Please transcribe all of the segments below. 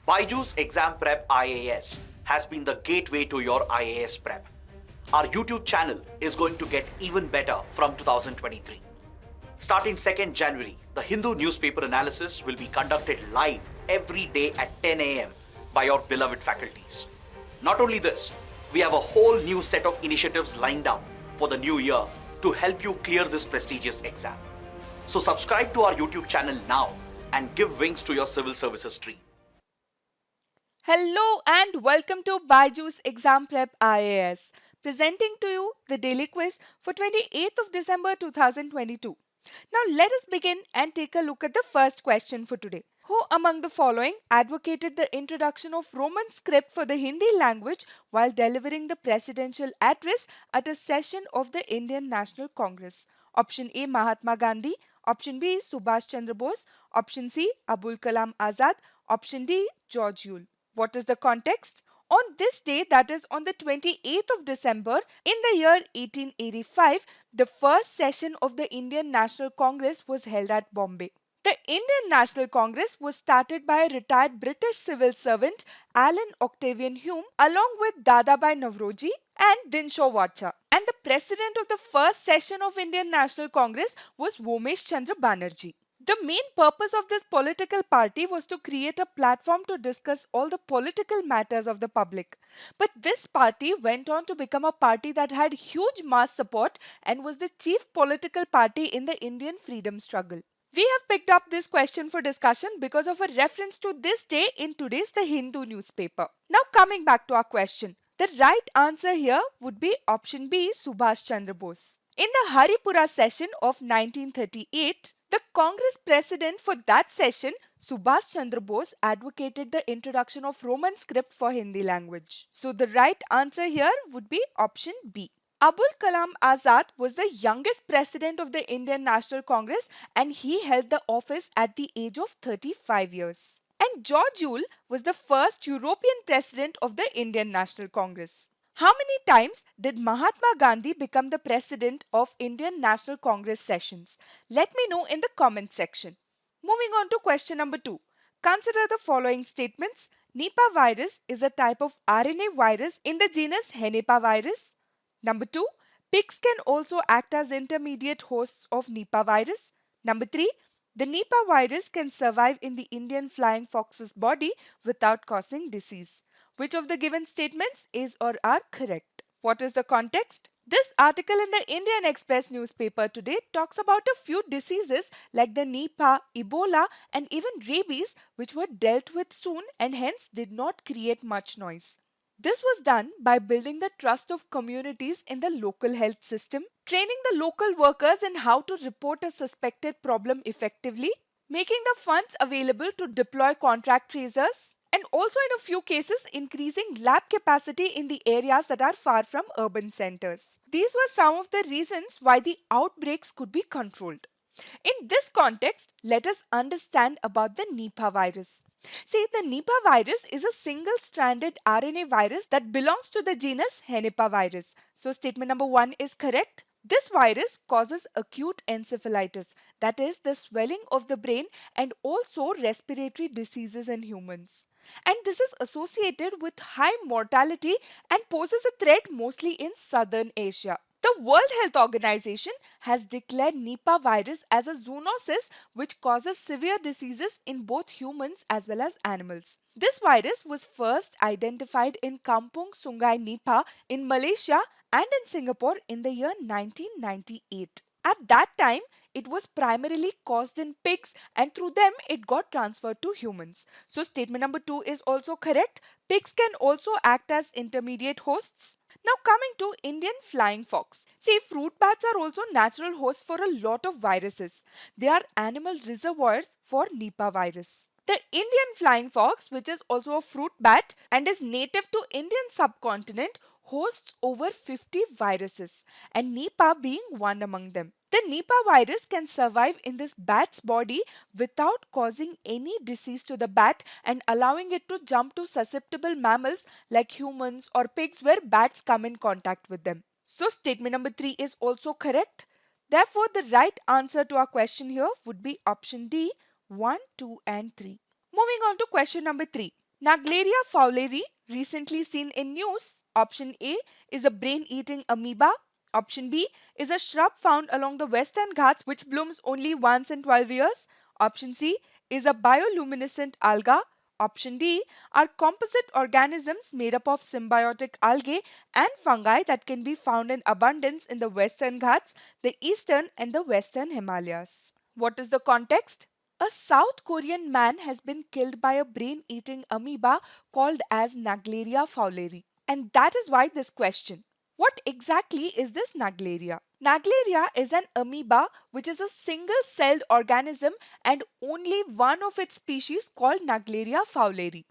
Byju's Exam Prep IAS has been the gateway to your IAS prep. Our YouTube channel is going to get even better from 2023. Starting 2nd January, the Hindu newspaper analysis will be conducted live every day at 10 a.m. by your beloved faculties. Not only this, we have a whole new set of initiatives lined up for the new year to help you clear this prestigious exam. So subscribe to our YouTube channel now and give wings to your civil services dream. Hello and welcome to Byju's Exam Prep IAS, presenting to you the daily quiz for 28th of December 2022. Now let us begin and take a look at the first question for today. Who among the following advocated the introduction of Roman script for the Hindi language while delivering the presidential address at a session of the Indian National Congress? Option A, Mahatma Gandhi. Option B, Subhash Chandra Bose. Option C, Abul Kalam Azad. Option D, George Yule. What is the context? On this day, that is on the 28th of December, in the year 1885, the first session of the Indian National Congress was held at Bombay. The Indian National Congress was started by a retired British civil servant, Alan Octavian Hume, along with Dadabhai Navroji and Dinshaw Wacha. And the president of the first session of Indian National Congress was Vomesh Chandra Banerjee. The main purpose of this political party was to create a platform to discuss all the political matters of the public. But this party went on to become a party that had huge mass support and was the chief political party in the Indian freedom struggle. We have picked up this question for discussion because of a reference to this day in today's The Hindu newspaper. Now coming back to our question. The right answer here would be option B, Subhash Chandra Bose. In the Haripura session of 1938, the Congress president for that session, Subhash Chandra Bose, advocated the introduction of Roman script for Hindi language. So the right answer here would be option B. Abul Kalam Azad was the youngest president of the Indian National Congress and he held the office at the age of 35 years. And George Yule was the first European president of the Indian National Congress. How many times did Mahatma Gandhi become the president of Indian National Congress sessions? Let me know in the comment section. Moving on to question number 2. Consider the following statements. Nipah virus is a type of RNA virus in the genus Henipavirus. Number 2. Pigs can also act as intermediate hosts of Nipah virus. Number 3. The Nipah virus can survive in the Indian flying fox's body without causing disease. Which of the given statements is or are correct? What is the context? This article in the Indian Express newspaper today talks about a few diseases like the Nipah, Ebola and even rabies which were dealt with soon and hence did not create much noise. This was done by building the trust of communities in the local health system, training the local workers in how to report a suspected problem effectively, making the funds available to deploy contract tracers, and also in a few cases increasing lab capacity in the areas that are far from urban centers. These were some of the reasons why the outbreaks could be controlled. In this context, let us understand about the Nipah virus. See, the Nipah virus is a single-stranded RNA virus that belongs to the genus Henipavirus. So statement number 1 is correct. This virus causes acute encephalitis, that is the swelling of the brain and also respiratory diseases in humans. And this is associated with high mortality and poses a threat mostly in southern Asia. The World Health Organization has declared Nipah virus as a zoonosis which causes severe diseases in both humans as well as animals. This virus was first identified in Kampung Sungai Nipah in Malaysia and in Singapore in the year 1998. At that time, it was primarily caused in pigs and through them it got transferred to humans. So statement number 2 is also correct. Pigs can also act as intermediate hosts. Now coming to Indian flying fox. See, fruit bats are also natural hosts for a lot of viruses. They are animal reservoirs for Nipah virus. The Indian flying fox, which is also a fruit bat and is native to Indian subcontinent, hosts over 50 viruses and Nipah being one among them. The Nipah virus can survive in this bat's body without causing any disease to the bat and allowing it to jump to susceptible mammals like humans or pigs where bats come in contact with them. So statement number 3 is also correct. Therefore, the right answer to our question here would be option D, 1, 2 and 3. Moving on to question number 3. Naegleria fowleri, recently seen in news. Option A is a brain-eating amoeba. Option B is a shrub found along the Western Ghats which blooms only once in 12 years. Option C is a bioluminescent alga. Option D are composite organisms made up of symbiotic algae and fungi that can be found in abundance in the Western Ghats, the Eastern and the Western Himalayas. What is the context? A South Korean man has been killed by a brain-eating amoeba called as Naegleria fowleri. And that is why this question. What exactly is this Naegleria? Naegleria is an amoeba which is a single-celled organism and only one of its species called Naegleria fowleri.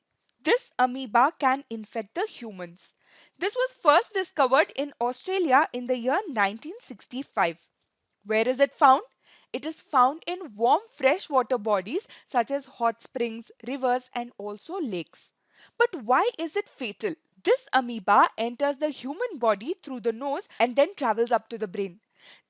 This amoeba can infect the humans. This was first discovered in Australia in the year 1965. Where is it found? It is found in warm freshwater bodies such as hot springs, rivers, and also lakes. But why is it fatal? This amoeba enters the human body through the nose and then travels up to the brain.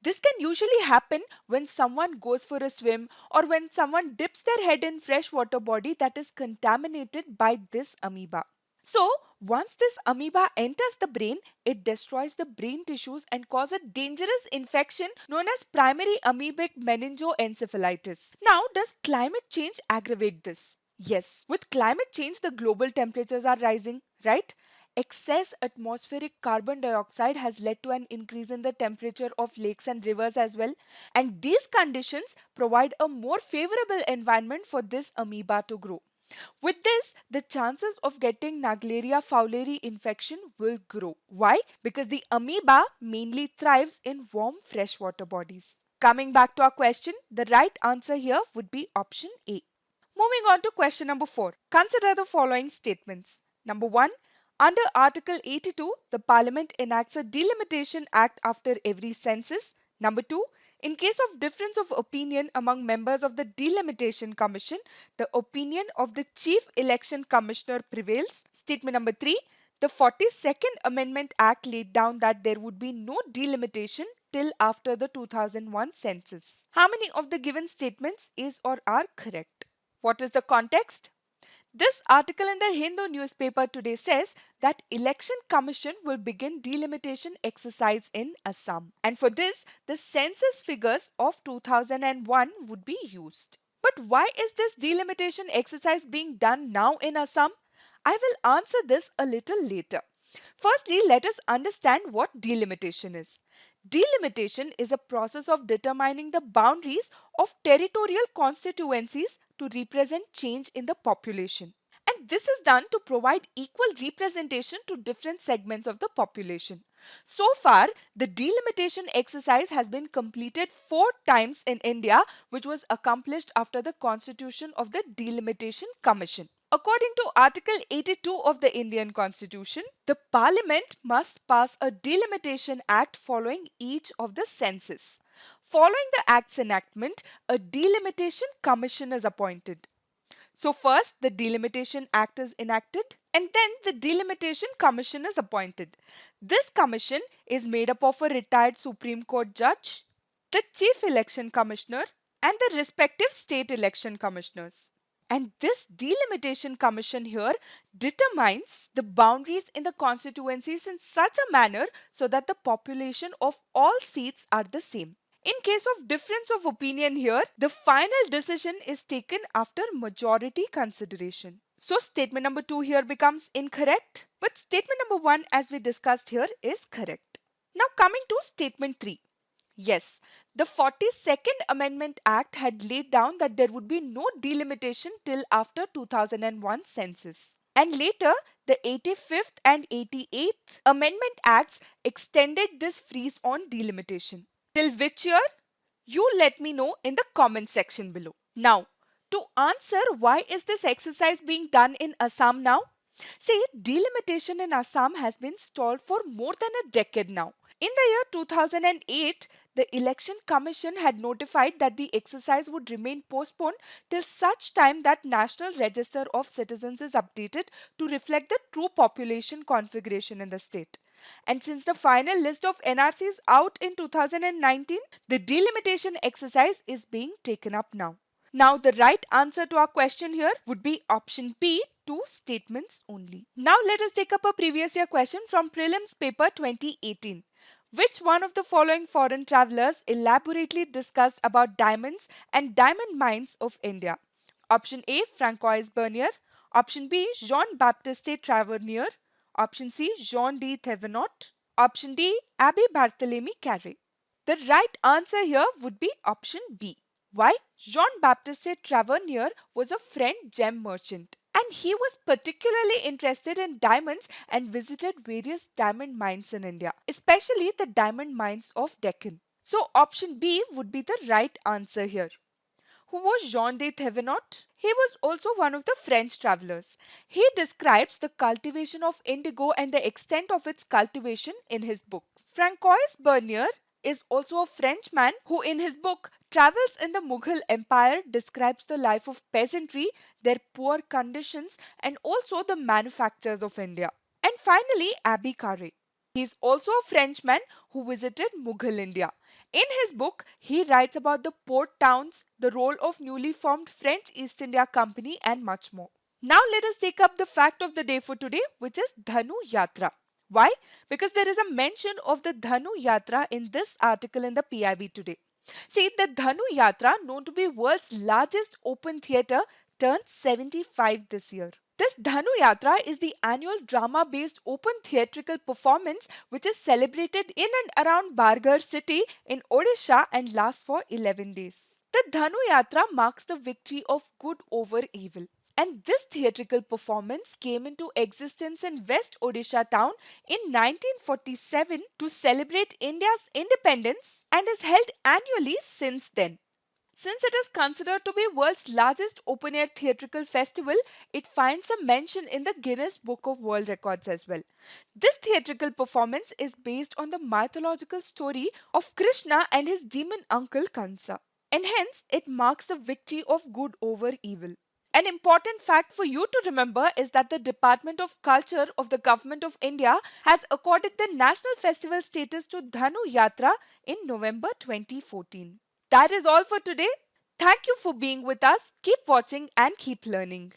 This can usually happen when someone goes for a swim or when someone dips their head in freshwater body that is contaminated by this amoeba. So, once this amoeba enters the brain, it destroys the brain tissues and causes a dangerous infection known as primary amoebic meningoencephalitis. Now, does climate change aggravate this? Yes, with climate change, the global temperatures are rising, right? Excess atmospheric carbon dioxide has led to an increase in the temperature of lakes and rivers as well. And these conditions provide a more favorable environment for this amoeba to grow. With this, the chances of getting Naegleria fowleri infection will grow. Why? Because the amoeba mainly thrives in warm freshwater bodies. Coming back to our question, the right answer here would be option A. Moving on to question number 4. Consider the following statements. Number 1. Under Article 82, the Parliament enacts a delimitation act after every census. Number 2. In case of difference of opinion among members of the Delimitation Commission, the opinion of the Chief Election Commissioner prevails. Statement number 3. The 42nd Amendment Act laid down that there would be no delimitation till after the 2001 census. How many of the given statements is or are correct? What is the context? This article in the Hindu newspaper today says that Election Commission will begin delimitation exercise in Assam. And for this, the census figures of 2001 would be used. But why is this delimitation exercise being done now in Assam? I will answer this a little later. Firstly, let us understand what delimitation is. Delimitation is a process of determining the boundaries of territorial constituencies to represent change in the population. And this is done to provide equal representation to different segments of the population. So far, the delimitation exercise has been completed 4 times in India, which was accomplished after the constitution of the Delimitation Commission. According to Article 82 of the Indian Constitution, the Parliament must pass a delimitation act following each of the census. Following the act's enactment, a delimitation commission is appointed. So first the Delimitation Act is enacted and then the Delimitation Commission is appointed. This commission is made up of a retired Supreme Court judge, the Chief Election Commissioner and the respective state election commissioners. And this Delimitation Commission here determines the boundaries in the constituencies in such a manner so that the population of all seats are the same. In case of difference of opinion here, the final decision is taken after majority consideration. So statement number 2 here becomes incorrect, but statement number 1 as we discussed here is correct. Now coming to statement 3. Yes, the 42nd Amendment Act had laid down that there would be no delimitation till after 2001 census. And later, the 85th and 88th Amendment Acts extended this freeze on delimitation. Till which year? You let me know in the comment section below. Now, to answer why is this exercise being done in Assam now? See, delimitation in Assam has been stalled for more than a decade now. In the year 2008, the Election Commission had notified that the exercise would remain postponed till such time that National Register of Citizens is updated to reflect the true population configuration in the state. And since the final list of NRC is out in 2019, the delimitation exercise is being taken up now. Now, the right answer to our question here would be option B two statements only. Now let us take up a previous year question from Prelims paper 2018. Which one of the following foreign travelers elaborately discussed about diamonds and diamond mines of India? Option A, Francois Bernier. Option B, Jean-Baptiste Tavernier. Option C, Jean de Thévenot. Option D, Abbé Barthélemy Carré. The right answer here would be option B. Why? Jean-Baptiste Tavernier was a French gem merchant, and he was particularly interested in diamonds and visited various diamond mines in India, especially the diamond mines of Deccan. So option B would be the right answer here. Who was Jean de Thévenot? He was also one of the French travelers. He describes the cultivation of indigo and the extent of its cultivation in his books. Francois Bernier is also a Frenchman who in his book Travels in the Mughal Empire describes the life of peasantry, their poor conditions and also the manufactures of India. And finally, Abbé Carré. He is also a Frenchman who visited Mughal India. In his book, he writes about the port towns, the role of newly formed French East India Company and much more. Now let us take up the fact of the day for today, which is Dhanu Yatra. Why? Because there is a mention of the Dhanu Yatra in this article in the PIB today. See, the Dhanu Yatra, known to be world's largest open theatre, turns 75 this year. This Dhanu Yatra is the annual drama-based open theatrical performance which is celebrated in and around Bargarh city in Odisha and lasts for 11 days. The Dhanu Yatra marks the victory of good over evil. And this theatrical performance came into existence in West Odisha town in 1947 to celebrate India's independence and is held annually since then. Since it is considered to be world's largest open-air theatrical festival, it finds a mention in the Guinness Book of World Records as well. This theatrical performance is based on the mythological story of Krishna and his demon uncle Kansa, and hence it marks the victory of good over evil. An important fact for you to remember is that the Department of Culture of the Government of India has accorded the national festival status to Dhanu Yatra in November 2014. That is all for today. Thank you for being with us. Keep watching and keep learning.